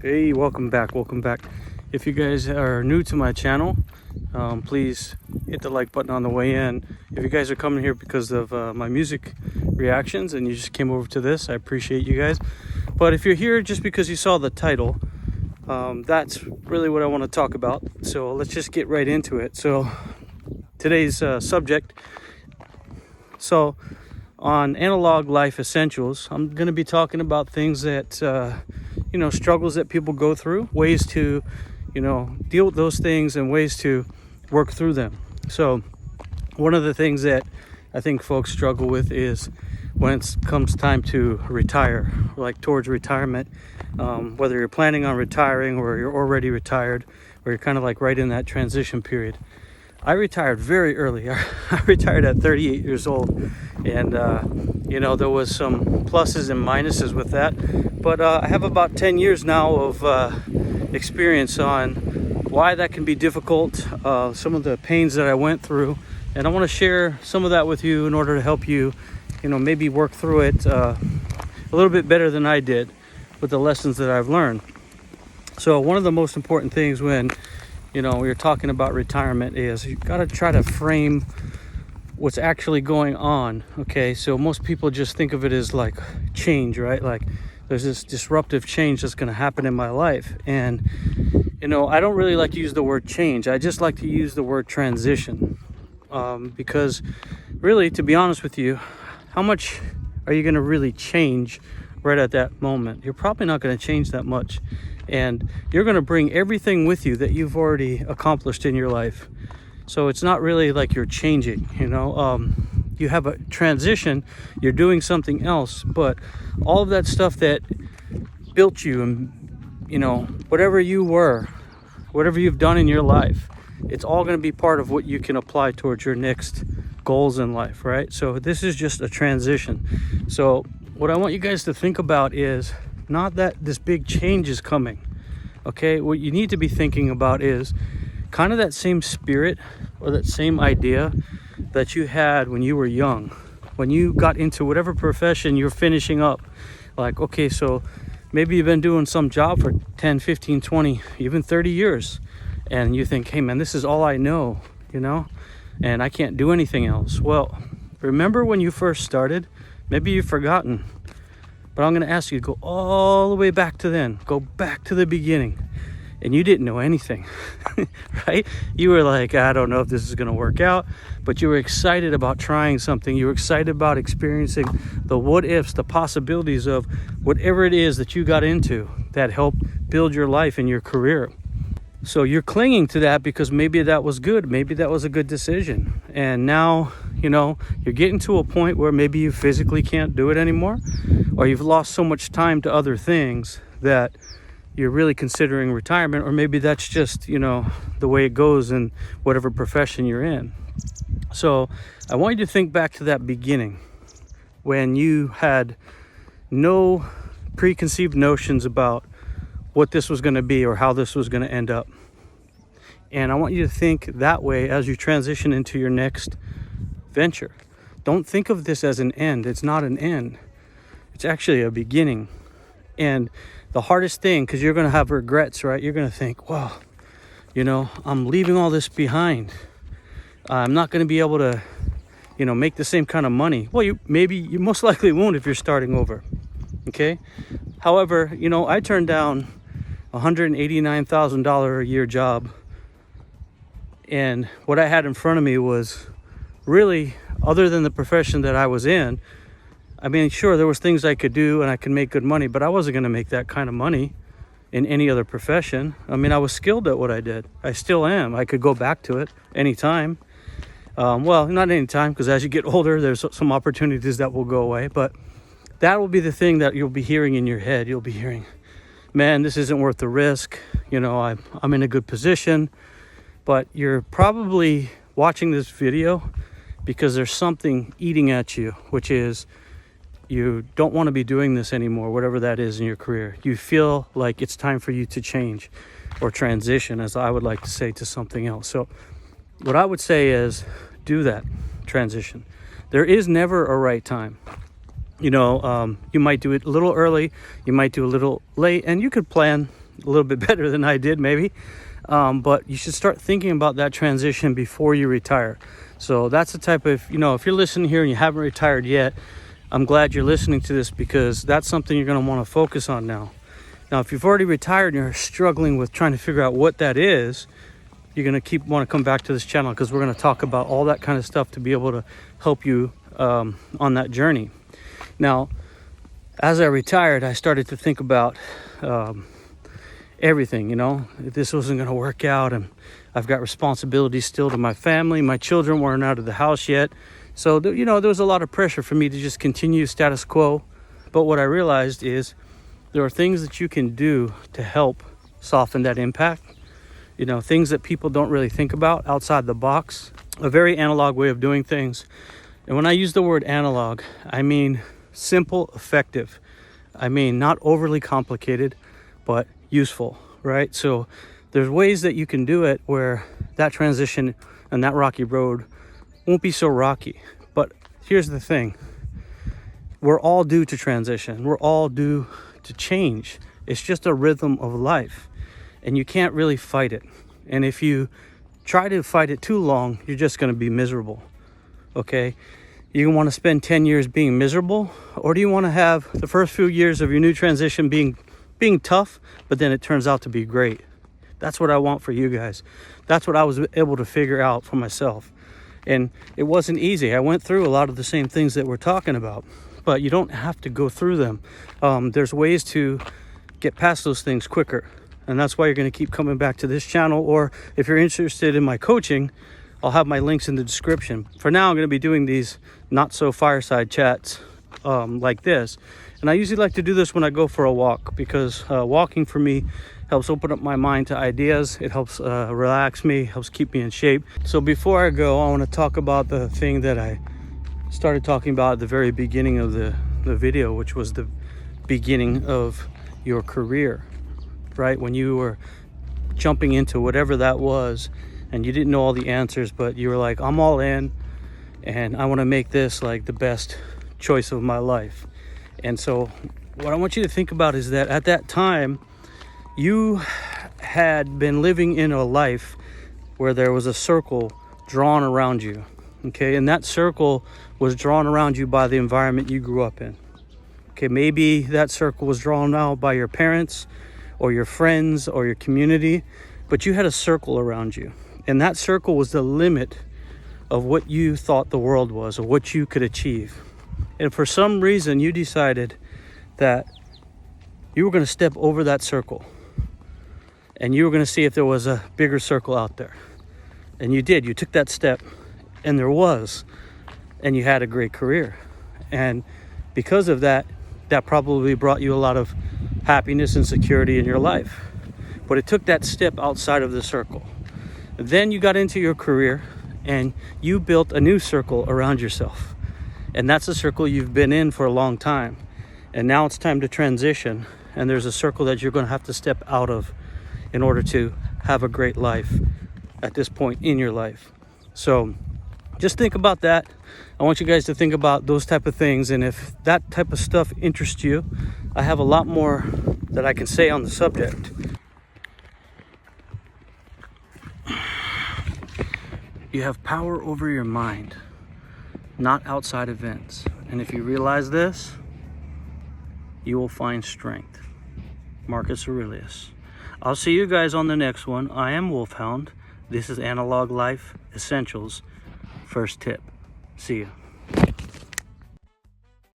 Hey, welcome back. If you guys are new to my channel, please hit the like button on the way in. If you guys are coming here because of my music reactions and you just came over to this, I appreciate you guys. But if you're here just because you saw the title, that's really what I want to talk about. So let's just get right into it. So today's subject, on Analog Life Essentials, I'm going to be talking about things that struggles that people go through, ways to deal with those things and ways to work through them. So one of the things that I think folks struggle with is when it comes time to retire, like towards retirement, whether you're planning on retiring or you're already retired, or you're kind of like right in that transition period. I retired very early. I retired at 38 years old, and there was some pluses and minuses with that, but I have about 10 years now of experience on why that can be difficult, some of the pains that I went through, and I want to share some of that with you in order to help you, maybe work through it a little bit better than I did with the lessons that I've learned. So one of the most important things when we're talking about retirement is you got to try to frame what's actually going on. Okay, so most people just think of it as like change, right? Like there's this disruptive change that's going to happen in my life, and I don't really like to use the word change. I just like to use the word transition, because really, to be honest with you, how much are you going to really change right at that moment? You're probably not going to change that much, and you're going to bring everything with you that you've already accomplished in your life. So it's not really like you're changing, you have a transition, you're doing something else, but all of that stuff that built you and, whatever you were, whatever you've done in your life, it's all going to be part of what you can apply towards your next goals in life, right? So this is just a transition. So what I want you guys to think about is not that this big change is coming, okay? What you need to be thinking about is kind of that same spirit or that same idea that you had when you were young, when you got into whatever profession you're finishing up. Like, okay, so maybe you've been doing some job for 10, 15, 20, even 30 years, and you think, hey man, this is all I know, and I can't do anything else. Well, remember when you first started? Maybe you've forgotten, but I'm going to ask you to go all the way back to then. Go back to the beginning. And you didn't know anything, right? You were like, I don't know if this is going to work out, but you were excited about trying something. You were excited about experiencing the what ifs, the possibilities of whatever it is that you got into that helped build your life and your career. So you're clinging to that because maybe that was good. Maybe that was a good decision. And now, you're getting to a point where maybe you physically can't do it anymore, or you've lost so much time to other things that you're really considering retirement, or maybe that's just, the way it goes in whatever profession you're in. So I want you to think back to that beginning when you had no preconceived notions about what this was going to be or how this was going to end up. And I want you to think that way as you transition into your next venture. Don't think of this as an end. It's not an end. It's actually a beginning. And the hardest thing, because you're going to have regrets, right? You're going to think, well, I'm leaving all this behind. I'm not going to be able to, make the same kind of money. Well, you most likely won't if you're starting over. Okay. However, I turned down $189,000 a year job. And what I had in front of me was really, other than the profession that I was in, I mean, sure, there was things I could do and I could make good money, but I wasn't going to make that kind of money in any other profession. I mean, I was skilled at what I did. I still am. I could go back to it anytime. Well, not anytime, because as you get older, there's some opportunities that will go away. But that will be the thing that you'll be hearing in your head. You'll be hearing, man, this isn't worth the risk. I'm in a good position. But you're probably watching this video because there's something eating at you, which is, you don't want to be doing this anymore, whatever that is in your career. You feel like it's time for you to change or transition, as I would like to say, to something else. So what I would say is do that transition. There is never a right time. You might do it a little early, you might do a little late, and you could plan a little bit better than I did maybe. But you should start thinking about that transition before you retire. So that's the type of, if you're listening here and you haven't retired yet, I'm glad you're listening to this, because that's something you're going to want to focus on now. Now, if you've already retired and you're struggling with trying to figure out what that is, you're going to want to come back to this channel, because we're going to talk about all that kind of stuff to be able to help you on that journey. Now, as I retired, I started to think about everything. This wasn't going to work out, and I've got responsibilities still to my family. My children weren't out of the house yet. So, there was a lot of pressure for me to just continue status quo. But what I realized is there are things that you can do to help soften that impact. Things that people don't really think about outside the box. A very analog way of doing things. And when I use the word analog, I mean simple, effective. I mean not overly complicated, but useful, right? So there's ways that you can do it where that transition and that rocky road won't be so rocky. But here's the thing. We're all due to transition. We're all due to change. It's just a rhythm of life, and you can't really fight it. And if you try to fight it too long, you're just going to be miserable. Okay? You want to spend 10 years being miserable, or do you want to have the first few years of your new transition being tough, but then it turns out to be great? That's what I want for you guys. That's what I was able to figure out for myself. And it wasn't easy. I went through a lot of the same things that we're talking about, but you don't have to go through them. There's ways to get past those things quicker. And that's why you're going to keep coming back to this channel. Or if you're interested in my coaching, I'll have my links in the description. For now, I'm going to be doing these not so fireside chats like this. And I usually like to do this when I go for a walk, because walking for me helps open up my mind to ideas. It helps relax me, helps keep me in shape. So before I go, I want to talk about the thing that I started talking about at the very beginning of the video, which was the beginning of your career, right? When you were jumping into whatever that was and you didn't know all the answers, but you were like, I'm all in and I want to make this like the best choice of my life. And so what I want you to think about is that at that time, you had been living in a life where there was a circle drawn around you, okay? And that circle was drawn around you by the environment you grew up in, okay? Maybe that circle was drawn out by your parents or your friends or your community, but you had a circle around you. And that circle was the limit of what you thought the world was or what you could achieve. And for some reason, you decided that you were going to step over that circle and you were going to see if there was a bigger circle out there. And you did. You took that step, and there was, and you had a great career. And because of that, that probably brought you a lot of happiness and security in your life. But it took that step outside of the circle. Then you got into your career and you built a new circle around yourself. And that's a circle you've been in for a long time. And now it's time to transition. And there's a circle that you're going to have to step out of in order to have a great life at this point in your life. So just think about that. I want you guys to think about those type of things. And if that type of stuff interests you, I have a lot more that I can say on the subject. You have power over your mind, not outside events. And if you realize this, you will find strength. Marcus Aurelius. I'll see you guys on the next one. I am Wolfhound. This is Analog Life Essentials. First tip. See you.